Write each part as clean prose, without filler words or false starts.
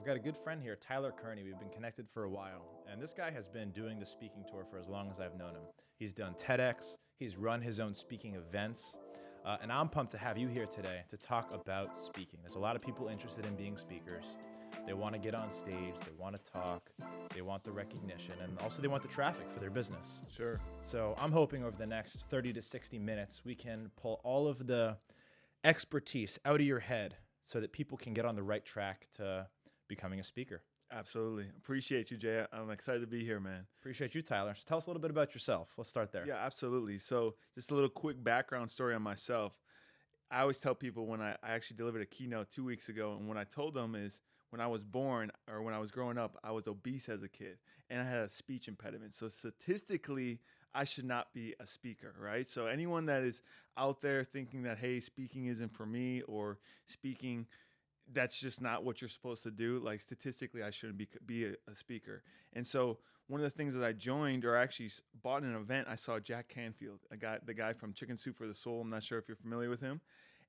got a good friend here, Tyler Cerny. We've been connected for a while, and this guy has been doing the speaking tour for as long as I've known him. He's done TEDx, he's run his own speaking events, and I'm pumped to have you here today to talk about speaking. There's a lot of people interested in being speakers. They want to get on stage, they want to talk, they want the recognition, and also they want the traffic for their business. Sure. So I'm hoping over the next 30 to 60 minutes, we can pull all of the expertise out of your head so that people can get on the right track to becoming a speaker. Absolutely. Appreciate you, Jay. I'm excited to be here, man. Appreciate you, Tyler. So tell us a little bit about yourself. Let's start there. Yeah, absolutely. So just a little quick background story on myself. I always tell people when I actually delivered a keynote 2 weeks ago, and what I told them is when I was born or when I was growing up, I was obese as a kid and I had a speech impediment. So statistically, I should not be a speaker, right? So anyone that is out there thinking that, hey, speaking isn't for me, or speaking, that's just not what you're supposed to do. Like statistically, I shouldn't be a speaker. And so one of the things that I joined, or actually bought an event, I saw Jack Canfield, the guy from Chicken Soup for the Soul. I'm not sure if you're familiar with him.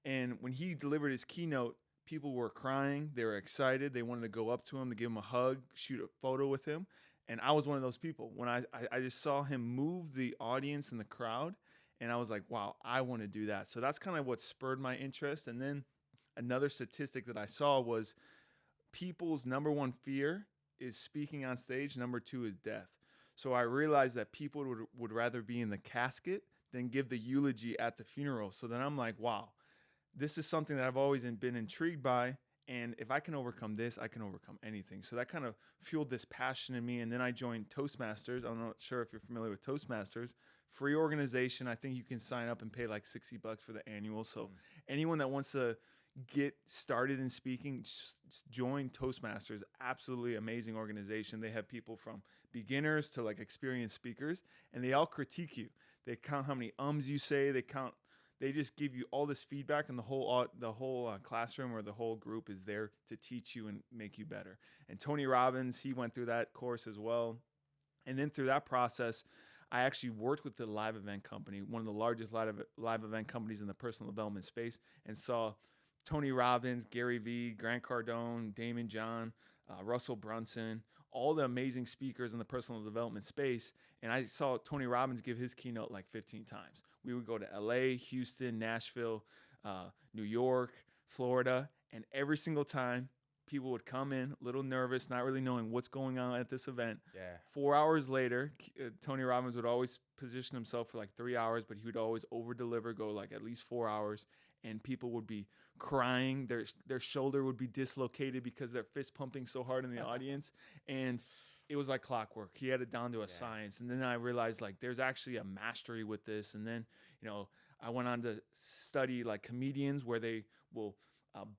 And when he delivered his keynote, people were crying. They were excited. They wanted to go up to him, to give him a hug, shoot a photo with him. And I was one of those people. When I just saw him move the audience and the crowd, and I was like, wow, I want to do that. So that's kind of what spurred my interest. And then another statistic that I saw was people's number one fear is speaking on stage. Number two is death. So I realized that people would rather be in the casket than give the eulogy at the funeral. So then I'm like, wow, this is something that I've always been intrigued by. And if I can overcome this, I can overcome anything. So that kind of fueled this passion in me. And then I joined Toastmasters. I'm not sure if you're familiar with Toastmasters. Free organization. I think you can sign up and pay like $60 for the annual. So anyone that wants to get started in speaking, join Toastmasters. Absolutely amazing organization. They have people from beginners to like experienced speakers, and they all critique you. They count how many ums you say. They just give you all this feedback, and the whole classroom or the whole group is there to teach you and make you better. And Tony Robbins, he went through that course as well. And then through that process, I actually worked with the live event company, one of the largest live event companies in the personal development space, and saw Tony Robbins, Gary Vee, Grant Cardone, Daymond John, Russell Brunson, all the amazing speakers in the personal development space. And I saw Tony Robbins give his keynote like 15 times. We would go to LA, Houston, Nashville, New York, Florida. And every single time, people would come in a little nervous, not really knowing what's going on at this event. Yeah. 4 hours later, Tony Robbins would always position himself for like 3 hours, but he would always over deliver, go like at least 4 hours. And people would be crying. Their shoulder would be dislocated because they're fist pumping so hard in the audience. And it was like clockwork. He had it down to a science. And then I realized like there's actually a mastery with this. And then, I went on to study like comedians where they will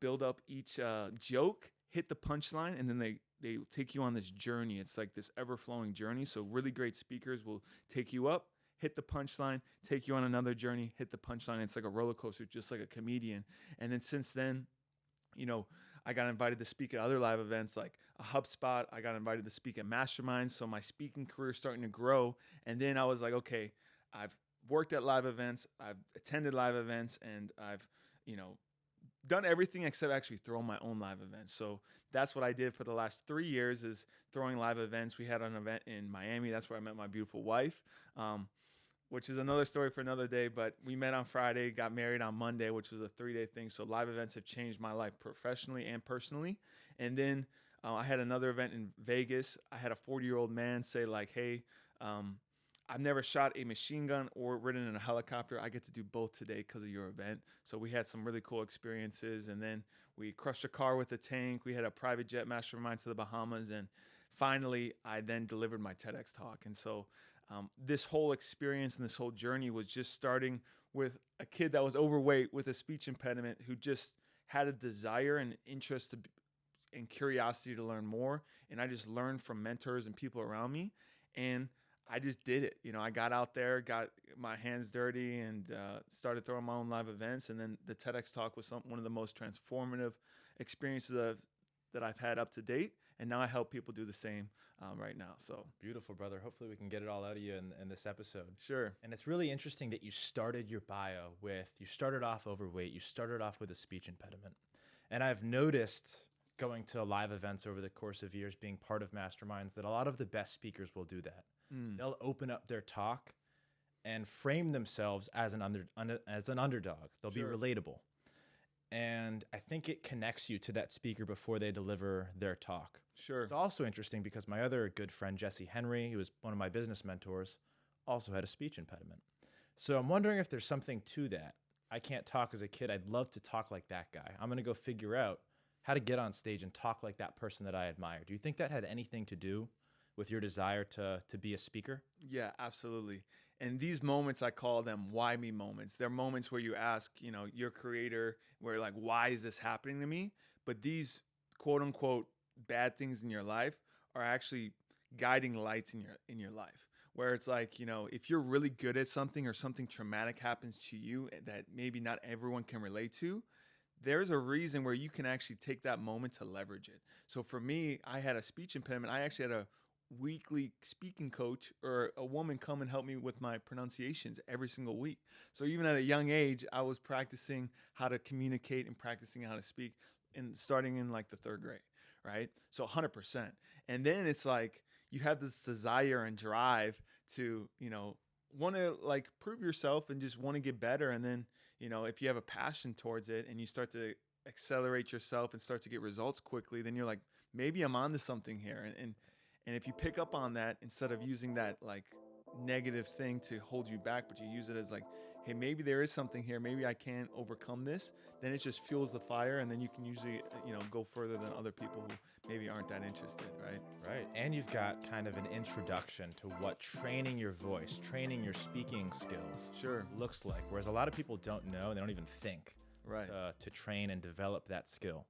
build up each joke, hit the punchline, and then they take you on this journey. It's like this ever-flowing journey. So really great speakers will take you up, hit the punchline, take you on another journey, hit the punchline. It's like a roller coaster, just like a comedian. And then since then, I got invited to speak at other live events like a HubSpot. I got invited to speak at masterminds. So my speaking career is starting to grow. And then I was like, okay, I've worked at live events, I've attended live events, and I've, done everything except actually throw my own live events. So that's what I did for the last 3 years, is throwing live events. We had an event in Miami. That's where I met my beautiful wife, which is another story for another day. But we met on Friday, got married on Monday, which was a 3-day thing. So live events have changed my life professionally and personally. And then I had another event in Vegas. I had a 40-year-old man say like, hey, I've never shot a machine gun or ridden in a helicopter. I get to do both today because of your event. So we had some really cool experiences. And then we crushed a car with a tank. We had a private jet mastermind to the Bahamas. And finally, I then delivered my TEDx talk. And so this whole experience and this whole journey was just starting with a kid that was overweight with a speech impediment who just had a desire and interest and curiosity to learn more. And I just learned from mentors and people around me. And I just did it. I got out there, got my hands dirty, and started throwing my own live events. And then the TEDx talk was one of the most transformative experiences that I've had up to date. And now I help people do the same right now. So Beautiful, brother. Hopefully we can get it all out of you in this episode. Sure. And it's really interesting that you started your bio you started off overweight, you started off with a speech impediment. And I've noticed going to live events over the course of years, being part of masterminds, that a lot of the best speakers will do that. They'll open up their talk and frame themselves as an underdog. They'll be relatable. And I think it connects you to that speaker before they deliver their talk. Sure. It's also interesting because my other good friend, Jesse Henry, who was one of my business mentors, also had a speech impediment. So I'm wondering if there's something to that. I can't talk as a kid. I'd love to talk like that guy. I'm going to go figure out how to get on stage and talk like that person that I admire. Do you think that had anything to do with your desire to be a speaker? Yeah, absolutely. And these moments, I call them why me moments. They're moments where you ask, your creator, where like, why is this happening to me? But these quote unquote bad things in your life are actually guiding lights in your life. Where it's like, if you're really good at something or something traumatic happens to you that maybe not everyone can relate to, there's a reason where you can actually take that moment to leverage it. So for me, I had a speech impediment. I actually had a weekly speaking coach or a woman come and help me with my pronunciations every single week. So even at a young age, I was practicing how to communicate and practicing how to speak, and starting in like the 3rd grade, right? So 100%. And then it's like you have this desire and drive to, want to like prove yourself and just want to get better. And then, if you have a passion towards it and you start to accelerate yourself and start to get results quickly, then you're like, maybe I'm onto something here. And if you pick up on that, instead of using that like negative thing to hold you back, but you use it as like, hey, maybe there is something here. Maybe I can overcome this. Then it just fuels the fire. And then you can usually, go further than other people who maybe aren't that interested, right? Right. And you've got kind of an introduction to what training your voice, training your speaking skills looks like. Whereas a lot of people don't know, they don't even think right. to train and develop that skill.